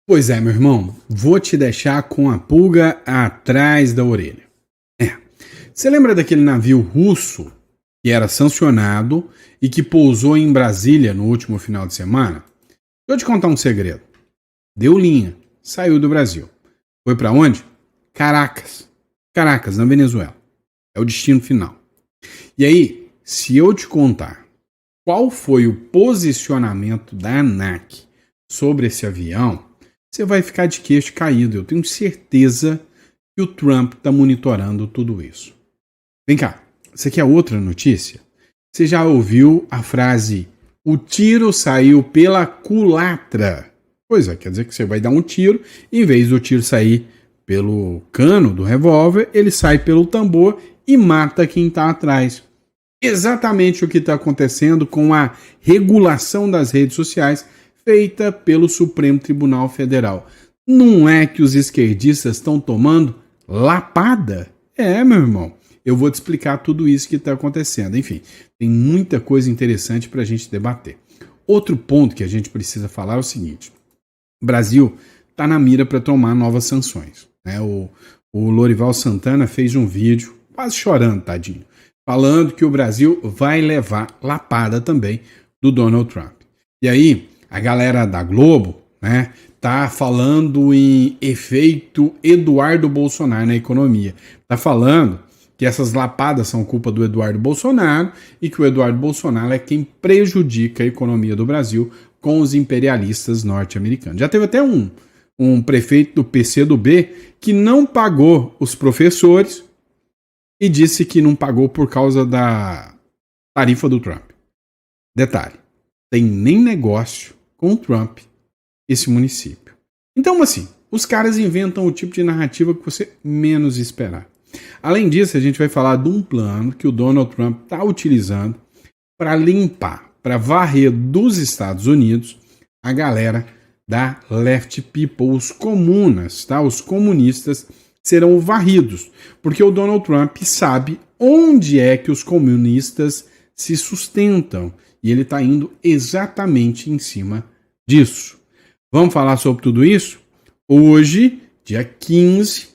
Pois é, meu irmão, vou te deixar com a pulga atrás da orelha. É. Você lembra daquele navio russo que era sancionado e que pousou em Brasília no último final de semana? Deixa eu te contar um segredo. Deu linha, saiu do Brasil. Foi para onde? Caracas. Caracas, na Venezuela. É o destino final. E aí, se eu te contar qual foi o posicionamento da ANAC sobre esse avião, você vai ficar de queixo caído. Eu tenho certeza que o Trump está monitorando tudo isso. Vem cá, você quer outra notícia? Você já ouviu a frase "o tiro saiu pela culatra"? Pois é, quer dizer que você vai dar um tiro, e em vez do tiro sair pelo cano do revólver, ele sai pelo tambor e mata quem está atrás. Exatamente o que está acontecendo com a regulação das redes sociais feita pelo Supremo Tribunal Federal. Não é que os esquerdistas estão tomando lapada? É, meu irmão. Eu vou te explicar tudo isso que está acontecendo. Enfim, tem muita coisa interessante para a gente debater. Outro ponto que a gente precisa falar é o seguinte. O Brasil está na mira para tomar novas sanções. Né? O Lorival Santana fez um vídeo, quase chorando, tadinho, falando que o Brasil vai levar lapada também do Donald Trump. E aí, a galera da Globo, né, tá falando em efeito Eduardo Bolsonaro na economia. Tá falando que essas lapadas são culpa do Eduardo Bolsonaro e que o Eduardo Bolsonaro é quem prejudica a economia do Brasil com os imperialistas norte-americanos. Já teve até um prefeito do PCdoB que não pagou os professores e disse que não pagou por causa da tarifa do Trump. Detalhe, tem nem negócio com o Trump esse município. Então, assim, os caras inventam o tipo de narrativa que você menos esperar. Além disso, a gente vai falar de um plano que o Donald Trump está utilizando para limpar, para varrer dos Estados Unidos a galera da Left People, os comunas, tá? Os comunistas serão varridos, porque o Donald Trump sabe onde é que os comunistas se sustentam e ele está indo exatamente em cima disso. Vamos falar sobre tudo isso? Hoje, dia 15,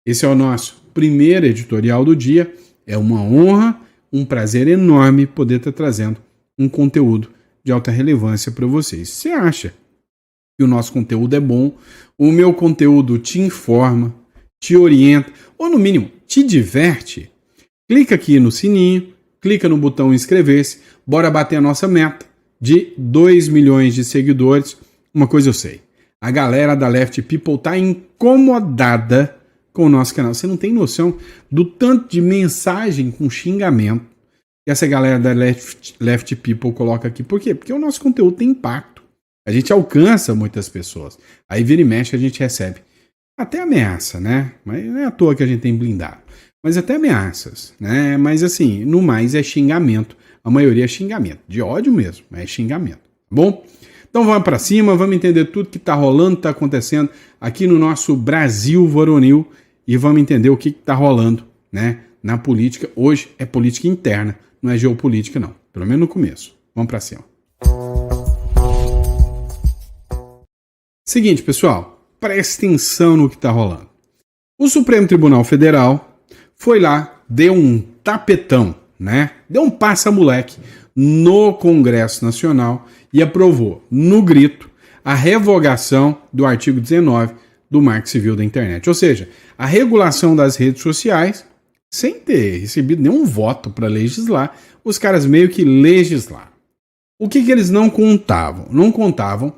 esse é o nosso primeiro editorial do dia. É uma honra, um prazer enorme poder estar trazendo um conteúdo de alta relevância para vocês. Você acha que o nosso conteúdo é bom? O meu conteúdo te informa, te orienta, ou no mínimo, te diverte? Clica aqui no sininho, clica no botão inscrever-se, bora bater a nossa meta de 2 milhões de seguidores. Uma coisa eu sei, a galera da Left People tá incomodada com o nosso canal. Você não tem noção do tanto de mensagem com xingamento que essa galera da Left People coloca aqui. Por quê? Porque o nosso conteúdo tem impacto. A gente alcança muitas pessoas. Aí vira e mexe a gente recebe até ameaça, né? Mas não é à toa que a gente tem blindado. Mas até ameaças, né? Mas assim, no mais é xingamento. A maioria é xingamento. De ódio mesmo, mas é xingamento. Tá bom? Então vamos para cima, vamos entender tudo que está rolando, está acontecendo aqui no nosso Brasil varonil e vamos entender o que está rolando, né, na política. Hoje é política interna, não é geopolítica não, pelo menos no começo. Vamos para cima. Seguinte, pessoal, presta atenção no que está rolando. O Supremo Tribunal Federal foi lá, deu um tapetão, né, deu um passa-moleque no Congresso Nacional e aprovou, no grito, a revogação do artigo 19 do Marco Civil da Internet. Ou seja, a regulação das redes sociais, sem ter recebido nenhum voto para legislar, os caras meio que legislaram. O que eles não contavam? Não contavam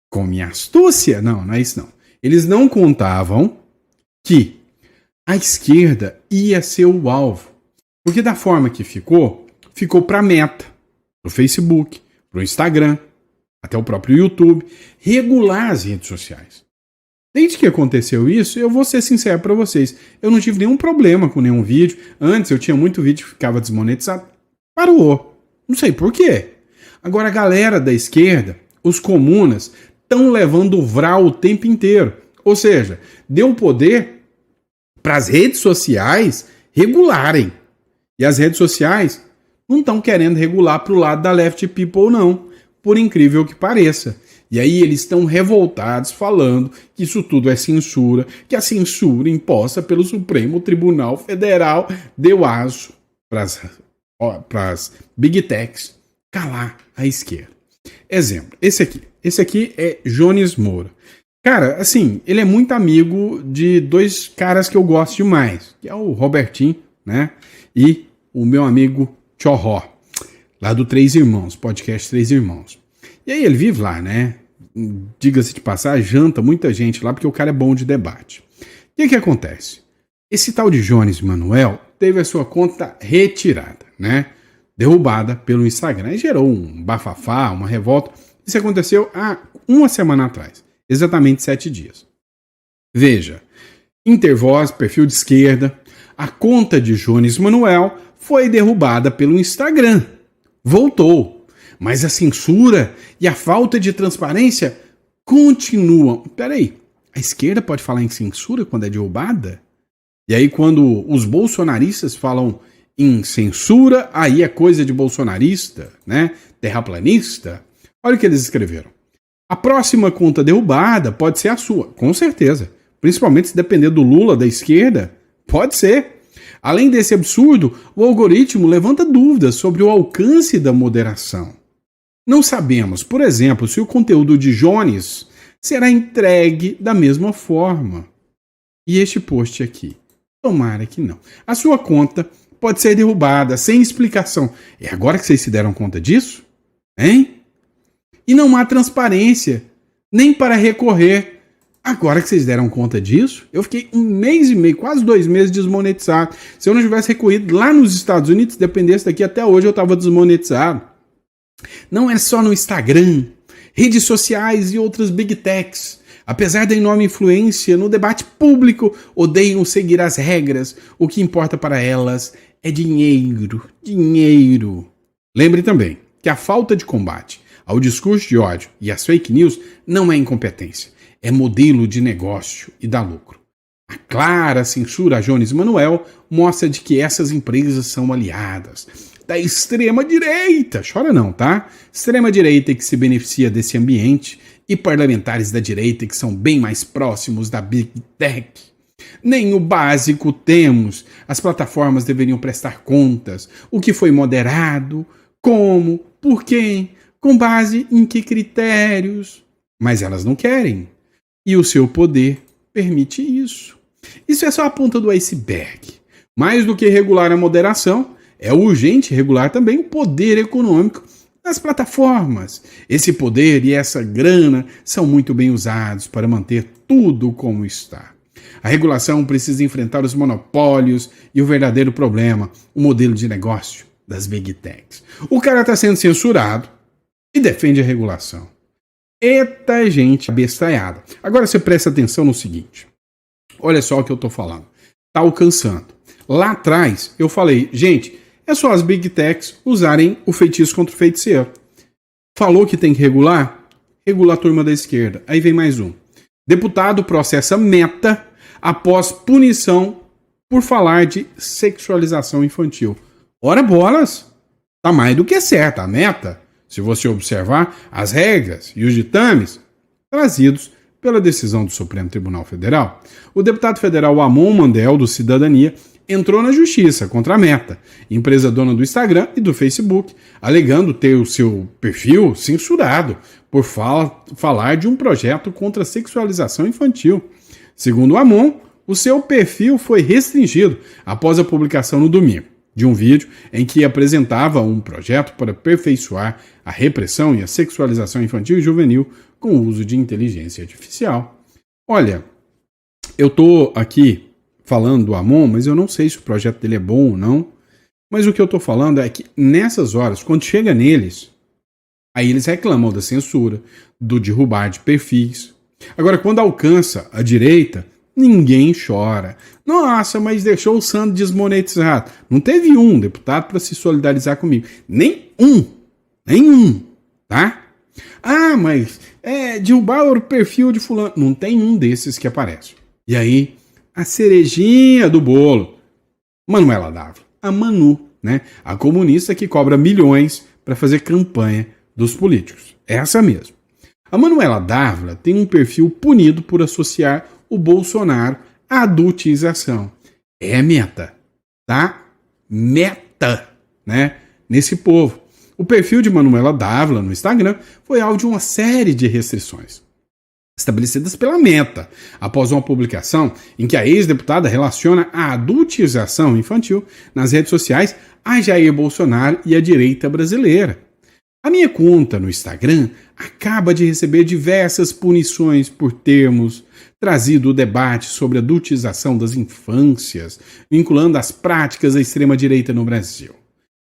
com minha astúcia. Não é isso não. Eles não contavam que a esquerda ia ser o alvo. Porque da forma que ficou para a Meta, para o Facebook, para o Instagram, até o próprio YouTube, regular as redes sociais. Desde que aconteceu isso, eu vou ser sincero para vocês, eu não tive nenhum problema com nenhum vídeo. Antes eu tinha muito vídeo que ficava desmonetizado. Parou. Não sei por quê. Agora a galera da esquerda, os comunas, estão levando o vral o tempo inteiro. Ou seja, deu poder para as redes sociais regularem. E as redes sociais não estão querendo regular para o lado da Left People, não. Por incrível que pareça. E aí eles estão revoltados falando que isso tudo é censura, que a censura imposta pelo Supremo Tribunal Federal deu aso para as Big Techs calar a esquerda. Exemplo, esse aqui é Jones Moura. Cara, assim, ele é muito amigo de dois caras que eu gosto demais, que é o Robertinho, né, e o meu amigo Tchorró, lá do Três Irmãos, podcast Três Irmãos. E aí ele vive lá, né, diga-se de passar, janta muita gente lá, porque o cara é bom de debate. O que acontece? Esse tal de Jones Manuel teve a sua conta retirada, né, derrubada pelo Instagram, e gerou um bafafá, uma revolta. Isso aconteceu há uma semana atrás, exatamente 7 dias. Veja, Intervoz, perfil de esquerda, a conta de Jones Manuel foi derrubada pelo Instagram. Voltou, mas a censura e a falta de transparência continuam. Peraí, a esquerda pode falar em censura quando é derrubada? E aí quando os bolsonaristas falam em censura, aí é coisa de bolsonarista, né? Terraplanista. Olha o que eles escreveram. A próxima conta derrubada pode ser a sua, com certeza. Principalmente se depender do Lula, da esquerda, pode ser. Além desse absurdo, o algoritmo levanta dúvidas sobre o alcance da moderação. Não sabemos, por exemplo, se o conteúdo de Jones será entregue da mesma forma. E este post aqui? Tomara que não. A sua conta pode ser derrubada sem explicação. É agora que vocês se deram conta disso? Hein? E não há transparência, nem para recorrer. Agora que vocês deram conta disso, eu fiquei 1 mês e meio, quase 2 meses desmonetizado. Se eu não tivesse recorrido lá nos Estados Unidos, dependesse daqui até hoje, eu estava desmonetizado. Não é só no Instagram, redes sociais e outras Big Techs. Apesar da enorme influência no debate público, odeiam seguir as regras. O que importa para elas é dinheiro, dinheiro. Lembre também que a falta de combate ao discurso de ódio e às fake news não é incompetência, é modelo de negócio e dá lucro. A clara censura a Jones Manuel mostra de que essas empresas são aliadas da extrema-direita. Chora não, tá? Extrema-direita que se beneficia desse ambiente e parlamentares da direita que são bem mais próximos da Big Tech. Nem o básico temos. As plataformas deveriam prestar contas. O que foi moderado, como, por quem, com base em que critérios. Mas elas não querem. E o seu poder permite isso. Isso é só a ponta do iceberg. Mais do que regular a moderação, é urgente regular também o poder econômico das plataformas. Esse poder e essa grana são muito bem usados para manter tudo como está. A regulação precisa enfrentar os monopólios e o verdadeiro problema, o modelo de negócio das Big Techs. O cara está sendo censurado e defende a regulação. Eita gente bestalhada. Agora você presta atenção no seguinte. Olha só o que eu estou falando. Está alcançando. Lá atrás eu falei, gente, é só as Big Techs usarem o feitiço contra o feiticeiro. Falou que tem que regular? Regula a turma da esquerda. Aí vem mais um. Deputado processa Meta após punição por falar de sexualização infantil. Ora bolas! Tá mais do que certa a Meta, se você observar as regras e os ditames trazidos pela decisão do Supremo Tribunal Federal. O deputado federal Amon Mandel, do Cidadania, entrou na justiça contra a Meta, empresa dona do Instagram e do Facebook, alegando ter o seu perfil censurado por falar de um projeto contra a sexualização infantil. Segundo Amon, o seu perfil foi restringido após a publicação no domingo de um vídeo em que apresentava um projeto para aperfeiçoar a repressão e a sexualização infantil e juvenil com o uso de inteligência artificial. Olha, eu tô aqui falando do Amon, mas eu não sei se o projeto dele é bom ou não. Mas o que eu tô falando é que nessas horas, quando chega neles, aí eles reclamam da censura, do derrubar de perfis. Agora, quando alcança a direita, ninguém chora. Nossa, mas deixou o Sandro desmonetizado. Não teve um deputado para se solidarizar comigo. Nenhum, tá? Ah, mas derrubar o perfil de fulano. Não tem um desses que aparece. E aí, a cerejinha do bolo, Manuela Dávila, a Manu, né? A comunista que cobra milhões para fazer campanha dos políticos. Essa mesmo. A Manuela Dávila tem um perfil punido por associar o Bolsonaro à adultização. É meta, tá? Meta, né? Nesse povo. O perfil de Manuela Dávila no Instagram foi alvo de uma série de restrições estabelecidas pela Meta, após uma publicação em que a ex-deputada relaciona a adultização infantil nas redes sociais a Jair Bolsonaro e a direita brasileira. A minha conta no Instagram acaba de receber diversas punições por termos trazido o debate sobre a adultização das infâncias, vinculando as práticas da extrema-direita no Brasil.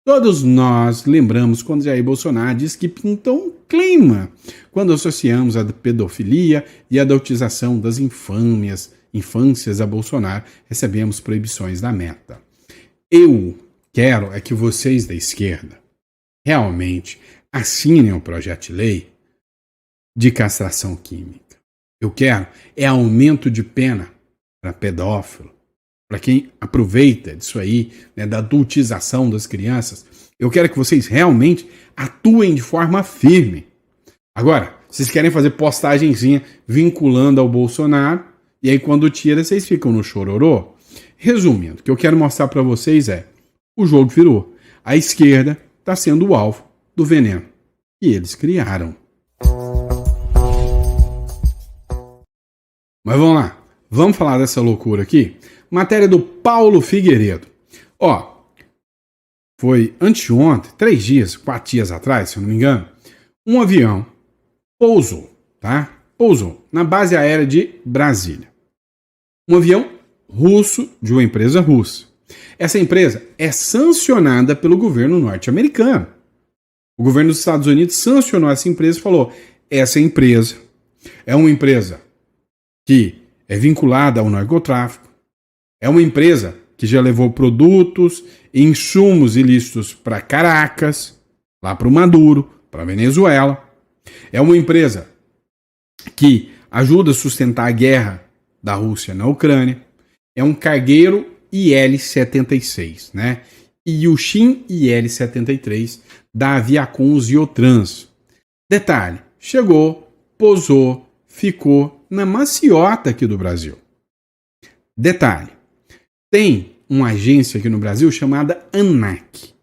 Todos nós lembramos quando Jair Bolsonaro diz que pintou um clima quando associamos a pedofilia e a adultização das infâncias a Bolsonaro, recebemos proibições da Meta. Eu quero é que vocês da esquerda realmente assinem o projeto de lei de castração química. Eu quero é aumento de pena para pedófilo, para quem aproveita disso aí, né, da adultização das crianças. Eu quero que vocês realmente atuem de forma firme. Agora, vocês querem fazer postagenzinha vinculando ao Bolsonaro, e aí quando tira, vocês ficam no chororô. Resumindo, o que eu quero mostrar para vocês é, o jogo virou. A esquerda está sendo o alvo do veneno que eles criaram. Mas vamos lá, vamos falar dessa loucura aqui? Matéria do Paulo Figueiredo. Ó, foi anteontem, 4 dias atrás, se eu não me engano, um avião pousou, tá? Pousou na base aérea de Brasília. Um avião russo de uma empresa russa. Essa empresa é sancionada pelo governo norte-americano. O governo dos Estados Unidos sancionou essa empresa e falou: essa empresa é uma empresa que é vinculada ao narcotráfico, é uma empresa que já levou produtos e insumos ilícitos para Caracas, lá para o Maduro, para a Venezuela. É uma empresa que ajuda a sustentar a guerra da Rússia na Ucrânia. É um cargueiro IL-76, né? E o Shin IL-73 da Aviacons e Otrans. Detalhe, chegou, pousou, ficou na maciota aqui do Brasil. Detalhe, tem uma agência aqui no Brasil chamada ANAC.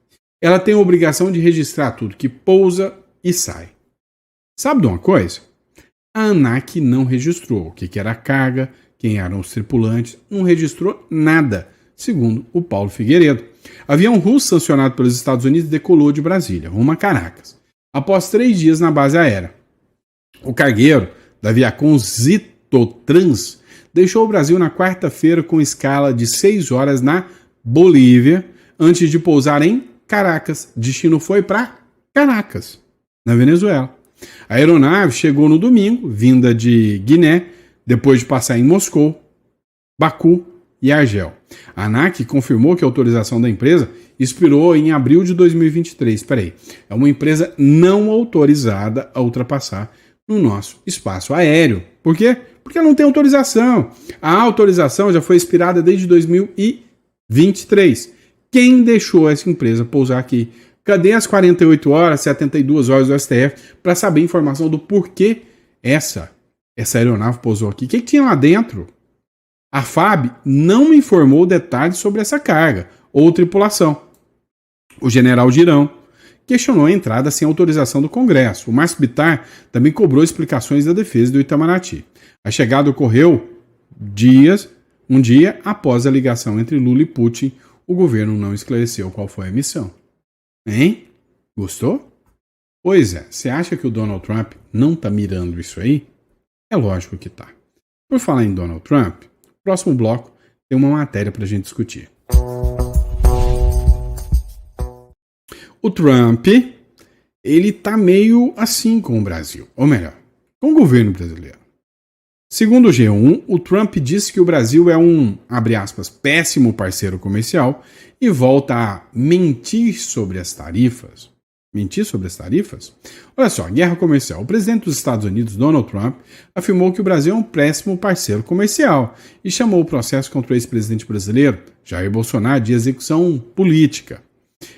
Ela tem a obrigação de registrar tudo que pousa e sai. Sabe de uma coisa? A ANAC não registrou o que era a carga, quem eram os tripulantes, não registrou nada, segundo o Paulo Figueiredo. Avião russo sancionado pelos Estados Unidos decolou de Brasília, rumo a Caracas, após 3 dias na base aérea. O cargueiro da Aviacons Zitotrans deixou o Brasil na quarta-feira com escala de 6 horas na Bolívia, antes de pousar em Caracas. Destino foi para Caracas, na Venezuela. A aeronave chegou no domingo, vinda de Guiné, depois de passar em Moscou, Baku e Argel. A ANAC confirmou que a autorização da empresa expirou em abril de 2023. É uma empresa não autorizada a ultrapassar no nosso espaço aéreo. Por quê? Porque ela não tem autorização. A autorização já foi expirada desde 2023. Quem deixou essa empresa pousar aqui? Cadê as 48 horas, 72 horas do STF para saber a informação do porquê essa aeronave pousou aqui? O que tinha lá dentro? A FAB não me informou detalhes sobre essa carga ou tripulação. O general Girão questionou a entrada sem autorização do Congresso. O Márcio Bittar também cobrou explicações da defesa do Itamaraty. A chegada ocorreu um dia após a ligação entre Lula e Putin. O governo não esclareceu qual foi a missão. Hein? Gostou? Pois é, você acha que o Donald Trump não tá mirando isso aí? É lógico que tá. Por falar em Donald Trump, próximo bloco tem uma matéria pra gente discutir. O Trump, ele tá meio assim com o Brasil, ou melhor, com o governo brasileiro. Segundo o G1, o Trump disse que o Brasil é um, abre aspas, péssimo parceiro comercial e volta a mentir sobre as tarifas. Mentir sobre as tarifas? Olha só, guerra comercial. O presidente dos Estados Unidos, Donald Trump, afirmou que o Brasil é um péssimo parceiro comercial e chamou o processo contra o ex-presidente brasileiro, Jair Bolsonaro, de execução política,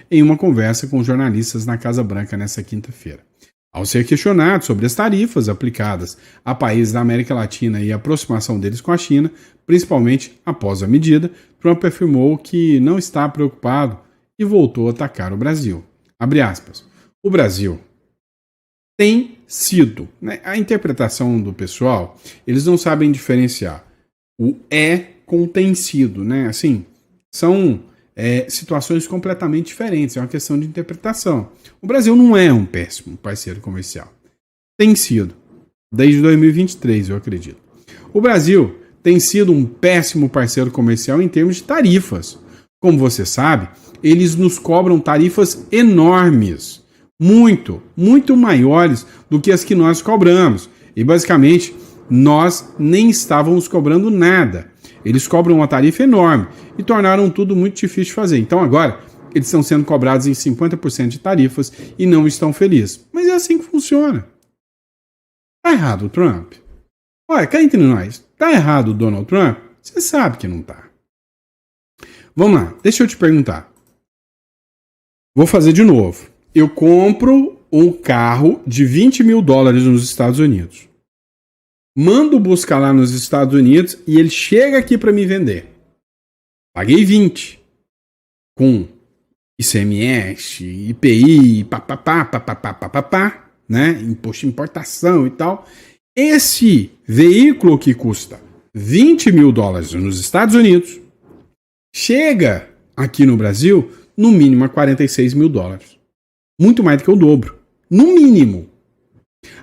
em uma conversa com jornalistas na Casa Branca nesta quinta-feira. Ao ser questionado sobre as tarifas aplicadas a países da América Latina e a aproximação deles com a China, principalmente após a medida, Trump afirmou que não está preocupado e voltou a atacar o Brasil. Abre aspas. O Brasil tem sido, né, a interpretação do pessoal, eles não sabem diferenciar o com o tem sido, né? Assim, são situações completamente diferentes, é uma questão de interpretação. O Brasil não é um péssimo parceiro comercial. Tem sido, desde 2023, eu acredito. O Brasil tem sido um péssimo parceiro comercial em termos de tarifas. Como você sabe, eles nos cobram tarifas enormes, muito maiores do que as que nós cobramos. E basicamente, nós nem estávamos cobrando nada. Eles cobram uma tarifa enorme e tornaram tudo muito difícil de fazer. Então agora, eles estão sendo cobrados em 50% de tarifas e não estão felizes. Mas é assim que funciona. Tá errado o Trump? Olha, cá entre nós, tá errado o Donald Trump? Você sabe que não tá. Vamos lá, deixa eu te perguntar. Vou fazer de novo. Eu compro um carro de $20 mil nos Estados Unidos. Mando buscar lá nos Estados Unidos e ele chega aqui para me vender. Paguei 20. Com ICMS, IPI, papapá, né? Imposto de importação e tal. Esse veículo que custa $20 mil nos Estados Unidos chega aqui no Brasil no mínimo a $46 mil. Muito mais do que o dobro. No mínimo.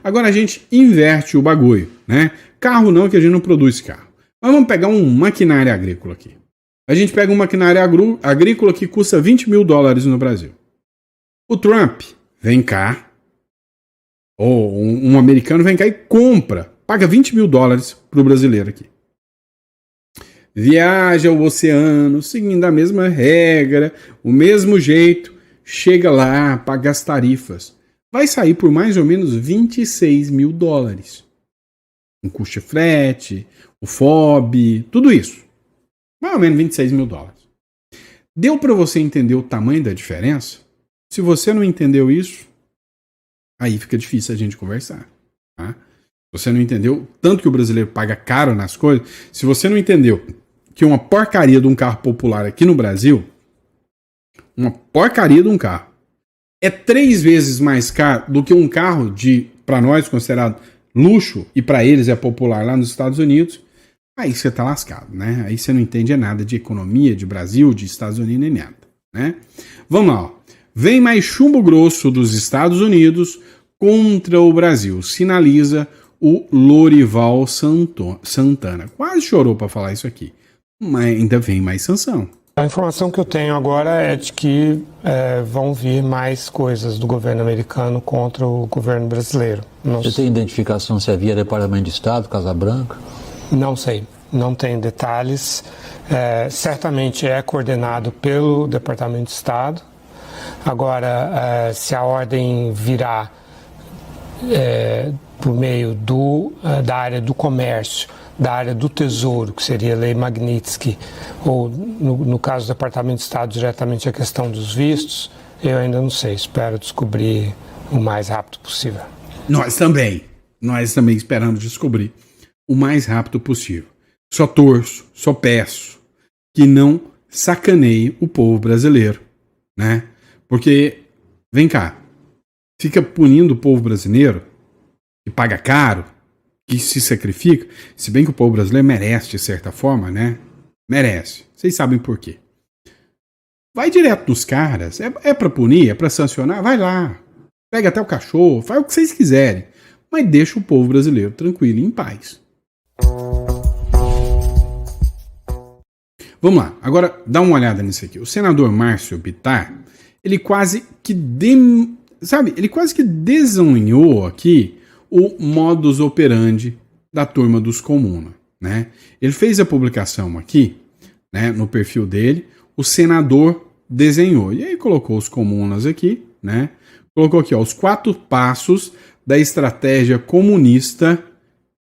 Agora a gente inverte o bagulho, né? Carro não, que a gente não produz carro. Mas vamos pegar um maquinário agrícola aqui. A gente pega um maquinário agrícola que custa $20 mil no Brasil. O Trump vem cá, ou um americano vem cá e compra, paga $20 mil para o brasileiro aqui. Viaja o oceano, seguindo a mesma regra, o mesmo jeito, chega lá, paga as tarifas. Vai sair por mais ou menos $26 mil. Um custo de frete, o FOB, tudo isso. Mais ou menos $26 mil. Deu para você entender o tamanho da diferença? Se você não entendeu isso, aí fica difícil a gente conversar. Tá? Se você não entendeu tanto que o brasileiro paga caro nas coisas, se você não entendeu que uma porcaria de um carro popular aqui no Brasil, uma porcaria de um carro, é 3 vezes mais caro do que um carro de, para nós, considerado luxo, e para eles é popular lá nos Estados Unidos, aí você tá lascado, né? Aí você não entende nada de economia, de Brasil, de Estados Unidos, nem nada, né? Vamos lá, ó. Vem mais chumbo grosso dos Estados Unidos contra o Brasil, sinaliza o Lorival Santana. Quase chorou para falar isso aqui, mas ainda vem mais sanção. A informação que eu tenho agora é de que vão vir mais coisas do governo americano contra o governo brasileiro. Você tem identificação se havia Departamento de Estado, Casa Branca? Não sei, não tenho detalhes. Certamente é coordenado pelo Departamento de Estado. Agora, se a ordem virá por meio da área do comércio, da área do Tesouro, que seria a Lei Magnitsky, ou no caso do Departamento de Estado, diretamente a questão dos vistos, eu ainda não sei, espero descobrir o mais rápido possível. Nós também esperamos descobrir o mais rápido possível. Só torço, só peço que não sacaneie o povo brasileiro, né? Porque, vem cá, fica punindo o povo brasileiro, que paga caro, que se sacrifica, se bem que o povo brasileiro merece, de certa forma, né? Merece. Vocês sabem por quê. Vai direto nos caras. É pra punir, é pra sancionar? Vai lá. Pega até o cachorro, faz o que vocês quiserem. Mas deixa o povo brasileiro tranquilo e em paz. Vamos lá. Agora, dá uma olhada nisso aqui. O senador Márcio Bittar, ele quase que desunhou aqui o modus operandi da turma dos Comuna, né? Ele fez a publicação aqui, né, no perfil dele, o senador desenhou, e aí colocou os comunas aqui, né? Colocou aqui, ó, os 4 passos da estratégia comunista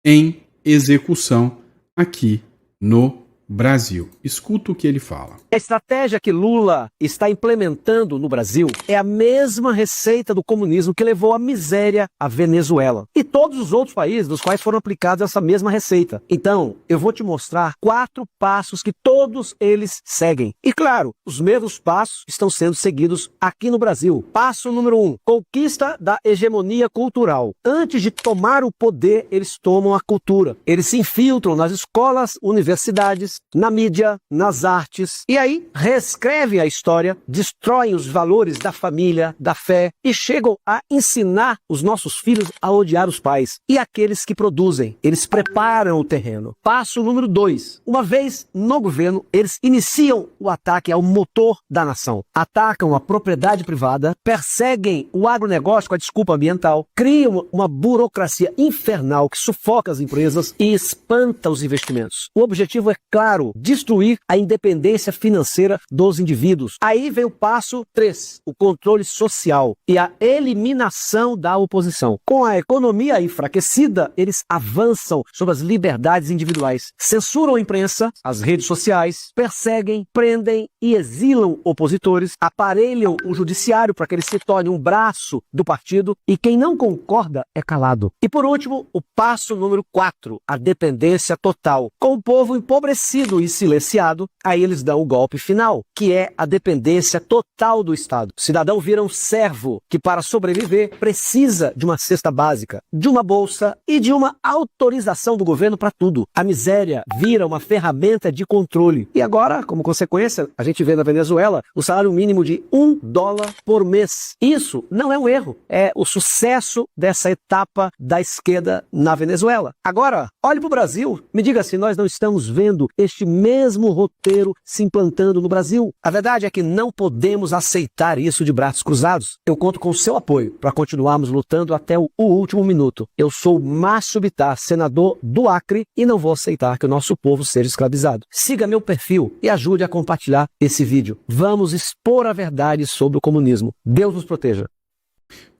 em execução aqui no Brasil. Escuta o que ele fala. A estratégia que Lula está implementando no Brasil é a mesma receita do comunismo que levou à miséria a Venezuela e todos os outros países dos quais foram aplicados essa mesma receita. Então, eu vou te mostrar 4 passos que todos eles seguem. E claro, os mesmos passos estão sendo seguidos aqui no Brasil. Passo número 1, conquista da hegemonia cultural. Antes de tomar o poder, eles tomam a cultura. Eles se infiltram nas escolas, universidades, na mídia, nas artes, e aí reescrevem a história, destroem os valores da família, da fé, e chegam a ensinar os nossos filhos a odiar os pais. E aqueles que produzem, eles preparam o terreno. Passo número 2, uma vez no governo, eles iniciam o ataque ao motor da nação. Atacam a propriedade privada, perseguem o agronegócio com a desculpa ambiental, criam uma burocracia infernal que sufoca as empresas e espanta os investimentos. O objetivo é, claro, destruir a independência financeira dos indivíduos. Aí vem o passo 3, o controle social e a eliminação da oposição. Com a economia enfraquecida, eles avançam sobre as liberdades individuais, censuram a imprensa, as redes sociais, perseguem, prendem e exilam opositores, aparelham o judiciário para que ele se torne um braço do partido e quem não concorda é calado. E por último, o passo número 4, a dependência total. Com o povo empobrecido e silenciado, aí eles dão o golpe final, que é a dependência total do Estado. O cidadão vira um servo que, para sobreviver, precisa de uma cesta básica, de uma bolsa e de uma autorização do governo para tudo. A miséria vira uma ferramenta de controle. E agora, como consequência, a gente vê na Venezuela o salário mínimo de $1 por mês. Isso não é um erro, é o sucesso dessa etapa da esquerda na Venezuela. Agora, olhe para o Brasil, me diga se nós não estamos vendo este mesmo roteiro se implantando no Brasil. A verdade é que não podemos aceitar isso de braços cruzados. Eu conto com o seu apoio para continuarmos lutando até o último minuto. Eu sou Márcio Bittar, senador do Acre, e não vou aceitar que o nosso povo seja escravizado. Siga meu perfil e ajude a compartilhar esse vídeo. Vamos expor a verdade sobre o comunismo. Deus nos proteja.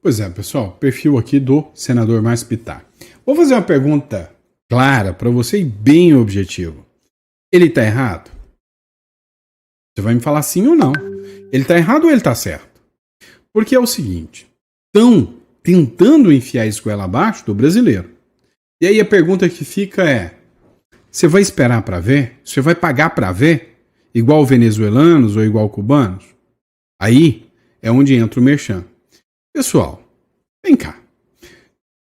Pois é, pessoal, perfil aqui do senador Márcio Bittar. Vou fazer uma pergunta clara para você e bem objetivo. Ele está errado? Você vai me falar sim ou não. Ele está errado ou ele está certo? Porque é o seguinte, estão tentando enfiar isso goela abaixo do brasileiro. E aí a pergunta que fica é, você vai esperar para ver? Você vai pagar para ver? Igual venezuelanos ou igual cubanos? Aí é onde entra o merchan. Pessoal, vem cá.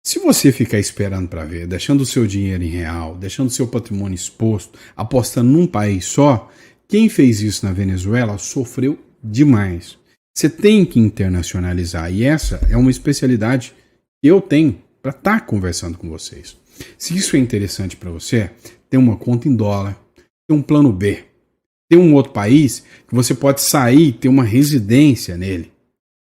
Se você ficar esperando para ver, deixando o seu dinheiro em real, deixando o seu patrimônio exposto, apostando num país só, quem fez isso na Venezuela sofreu demais. Você tem que internacionalizar e essa é uma especialidade que eu tenho para estar conversando com vocês. Se isso é interessante para você, tem uma conta em dólar, tem um plano B, tem um outro país que você pode sair e ter uma residência nele.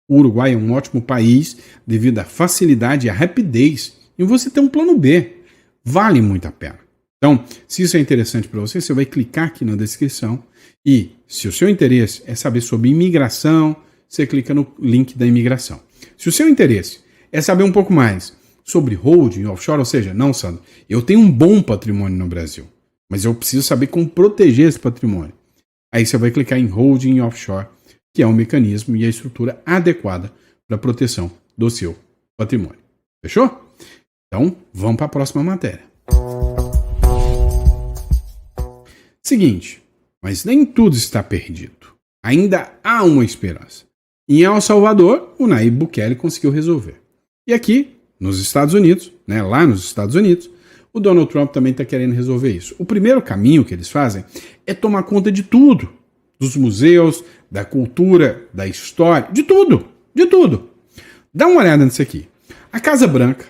O Uruguai é um ótimo país devido à facilidade e à rapidez em você ter um plano B. Vale muito a pena. Então, se isso é interessante para você, você vai clicar aqui na descrição e, se o seu interesse é saber sobre imigração, você clica no link da imigração. Se o seu interesse é saber um pouco mais sobre holding offshore, ou seja, não, Sandro, eu tenho um bom patrimônio no Brasil, mas eu preciso saber como proteger esse patrimônio. Aí você vai clicar em holding offshore, que é o mecanismo e a estrutura adequada para a proteção do seu patrimônio. Fechou? Então, vamos para a próxima matéria. Seguinte, mas nem tudo está perdido. Ainda há uma esperança. Em El Salvador, o Nayib Bukele conseguiu resolver. E aqui, nos Estados Unidos, lá nos Estados Unidos, o Donald Trump também está querendo resolver isso. O primeiro caminho que eles fazem é tomar conta de tudo. Dos museus, da cultura, da história, de tudo, de tudo. Dá uma olhada nisso aqui. A Casa Branca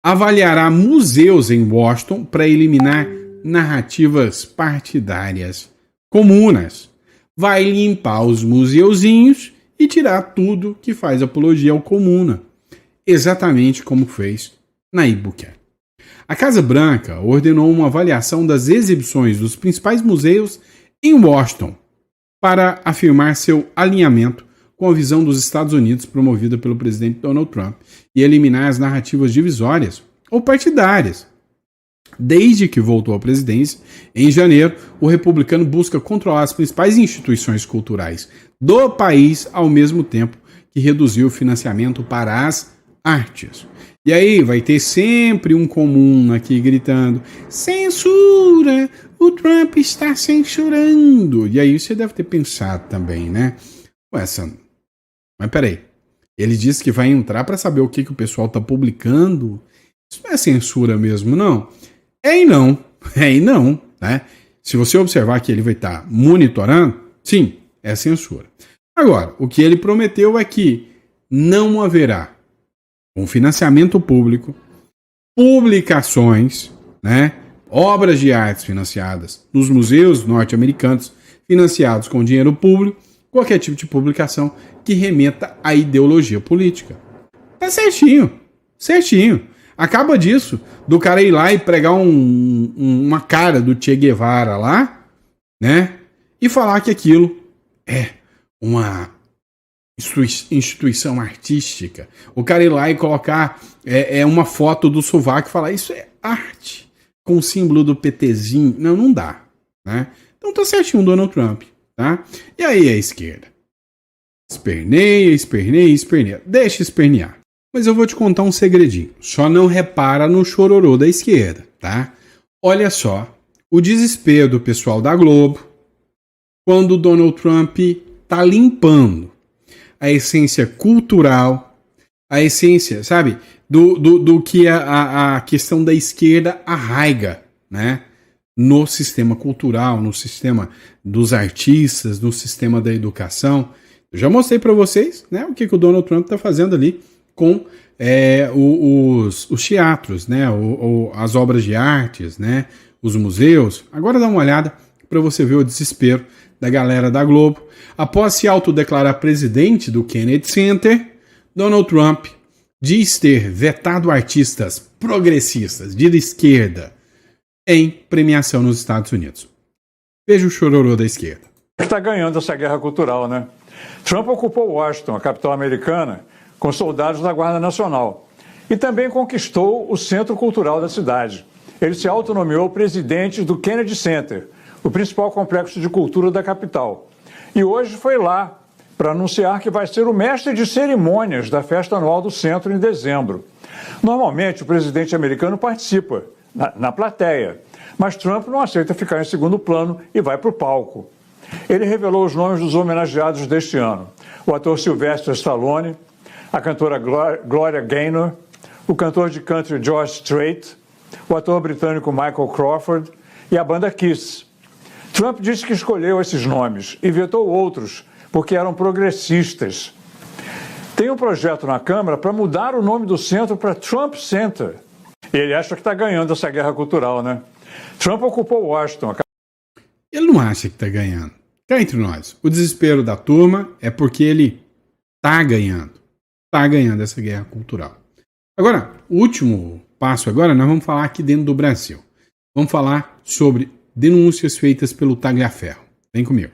avaliará museus em Washington para eliminar narrativas partidárias comunas. Vai limpar os museuzinhos e tirar tudo que faz apologia ao comuna. Exatamente como fez Nayib Bukele. A Casa Branca ordenou uma avaliação das exibições dos principais museus em Washington para afirmar seu alinhamento com a visão dos Estados Unidos promovida pelo presidente Donald Trump e eliminar as narrativas divisórias ou partidárias. Desde que voltou à presidência, em janeiro, o republicano busca controlar as principais instituições culturais do país, ao mesmo tempo que reduziu o financiamento para as artes. E aí vai ter sempre um comum aqui gritando: censura! O Trump está censurando! E aí você deve ter pensado também, né? Ué, Sam, mas peraí. Ele disse que vai entrar para saber o que o pessoal está publicando. Isso não é censura mesmo, não? É e não, né? Se você observar que ele vai estar monitorando, sim, é censura. Agora, o que ele prometeu é que não haverá um financiamento público, publicações, né? Obras de artes financiadas nos museus norte-americanos, financiados com dinheiro público, qualquer tipo de publicação que remeta à ideologia política. Tá certinho, certinho. Acaba disso, do cara ir lá e pregar uma cara do Che Guevara lá, né? E falar que aquilo é uma instituição artística. O cara ir lá e colocar uma foto do sovaco e falar: isso é arte, com o símbolo do PTzinho. Não, não dá, né? Então tá certinho o Donald Trump, tá? E aí a esquerda? Esperneia. Deixa espernear. Mas eu vou te contar um segredinho. Só não repara no chororô da esquerda, tá? Olha só o desespero do pessoal da Globo quando o Donald Trump tá limpando a essência cultural, a essência, sabe, do que a questão da esquerda arraiga, né? No sistema cultural, no sistema dos artistas, no sistema da educação. Eu já mostrei para vocês, né, o que o Donald Trump está fazendo ali com os teatros, né, as obras de artes, né, os museus. Agora dá uma olhada para você ver o desespero da galera da Globo. Após se autodeclarar presidente do Kennedy Center, Donald Trump diz ter vetado artistas progressistas de esquerda em premiação nos Estados Unidos. Veja o chororô da esquerda. Está ganhando essa guerra cultural, né? Trump ocupou Washington, a capital americana, com soldados da Guarda Nacional. E também conquistou o centro cultural da cidade. Ele se autonomeou presidente do Kennedy Center, o principal complexo de cultura da capital. E hoje foi lá para anunciar que vai ser o mestre de cerimônias da festa anual do centro em dezembro. Normalmente, o presidente americano participa na plateia, mas Trump não aceita ficar em segundo plano e vai para o palco. Ele revelou os nomes dos homenageados deste ano: o ator Sylvester Stallone, a cantora Gloria Gaynor, o cantor de country George Strait, o ator britânico Michael Crawford e a banda Kiss. Trump disse que escolheu esses nomes e vetou outros porque eram progressistas. Tem um projeto na Câmara para mudar o nome do centro para Trump Center. E ele acha que está ganhando essa guerra cultural, né? Trump ocupou Washington. Ele não acha que está ganhando. Cá entre nós, o desespero da turma é porque ele está ganhando essa guerra cultural. Agora, o último passo agora, nós vamos falar aqui dentro do Brasil. Vamos falar sobre denúncias feitas pelo Tagliaferro. Vem comigo.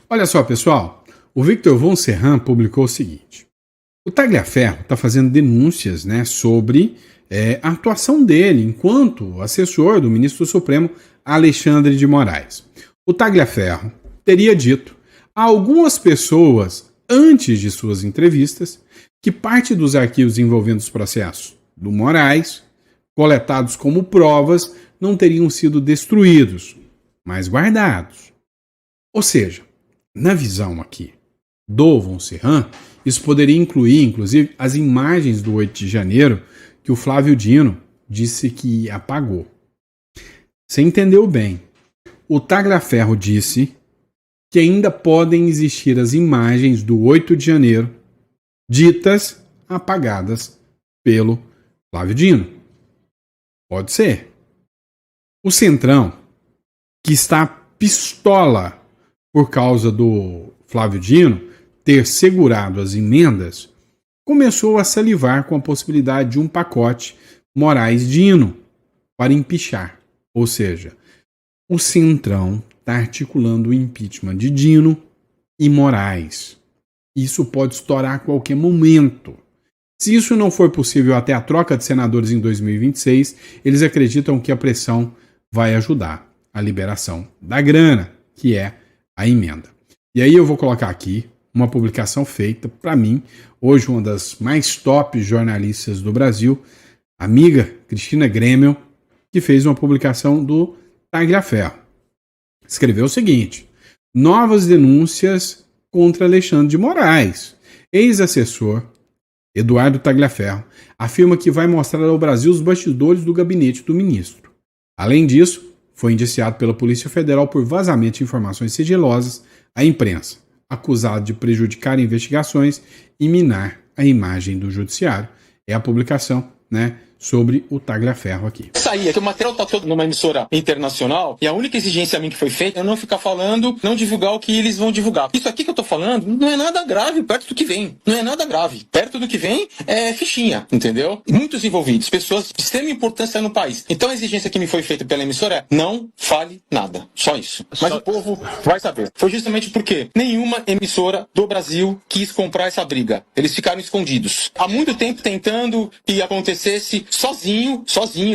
Olha só, pessoal, o Victor Von Serran publicou o seguinte: o Tagliaferro está fazendo denúncias, né, sobre a atuação dele enquanto assessor do ministro do Supremo Alexandre de Moraes. O Tagliaferro teria dito a algumas pessoas, antes de suas entrevistas, que parte dos arquivos envolvendo os processos do Moraes, coletados como provas, não teriam sido destruídos, mas guardados. Ou seja, na visão aqui do Von Serran, isso poderia incluir, inclusive, as imagens do 8 de janeiro que o Flávio Dino disse que apagou. Você entendeu bem. O Tagliaferro disse que ainda podem existir as imagens do 8 de janeiro ditas apagadas pelo Flávio Dino. Pode ser. O Centrão, que está pistola por causa do Flávio Dino ter segurado as emendas, começou a salivar com a possibilidade de um pacote Moraes-Dino para empichar. Ou seja, o Centrão está articulando o impeachment de Dino e Moraes. Isso pode estourar a qualquer momento. Se isso não for possível até a troca de senadores em 2026, eles acreditam que a pressão vai ajudar a liberação da grana, que é a emenda. E aí eu vou colocar aqui uma publicação feita, para mim, hoje uma das mais top jornalistas do Brasil, amiga Cristina Grêmio, que fez uma publicação do Tagliaferro. Escreveu o seguinte: novas denúncias contra Alexandre de Moraes. Ex-assessor Eduardo Tagliaferro afirma que vai mostrar ao Brasil os bastidores do gabinete do ministro. Além disso, foi indiciado pela Polícia Federal por vazamento de informações sigilosas à imprensa, acusado de prejudicar investigações e minar a imagem do judiciário. É a publicação, né, sobre o Tagliaferro aqui. Saía, que o material está todo numa emissora internacional e a única exigência a mim que foi feita é não ficar falando, não divulgar o que eles vão divulgar. Isso aqui que eu tô falando não é nada grave perto do que vem. Não é nada grave. Perto do que vem é fichinha, entendeu? Muitos envolvidos, pessoas de extrema importância no país. Então a exigência que me foi feita pela emissora é não fale nada. Só isso. Mas o povo vai saber. Foi justamente porque nenhuma emissora do Brasil quis comprar essa briga. Eles ficaram escondidos. Há muito tempo tentando que acontecesse sozinho,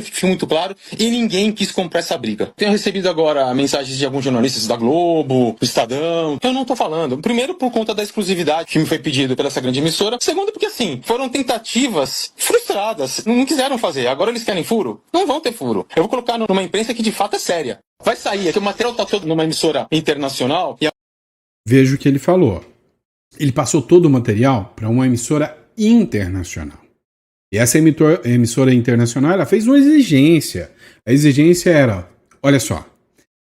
fique muito claro, e ninguém quis comprar essa briga. Tenho recebido agora mensagens de alguns jornalistas da Globo, do Estadão. Eu não tô falando. Primeiro, por conta da exclusividade que me foi pedido pela essa grande emissora. Segundo, porque assim, foram tentativas frustradas. Não quiseram fazer. Agora eles querem furo? Não vão ter furo. Eu vou colocar numa imprensa que de fato é séria. Vai sair, é que o material tá todo numa emissora internacional e Veja o que ele falou. Ele passou todo o material para uma emissora internacional. E essa emissora internacional, ela fez uma exigência. A exigência era, olha só,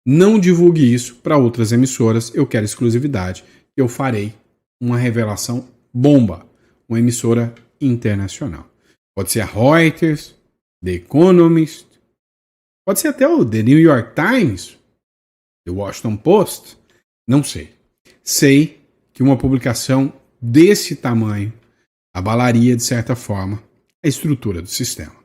não divulgue isso para outras emissoras, eu quero exclusividade, eu farei uma revelação bomba, uma emissora internacional. Pode ser a Reuters, The Economist, pode ser até o The New York Times, The Washington Post, não sei. Sei que uma publicação desse tamanho abalaria, de certa forma, a estrutura do sistema.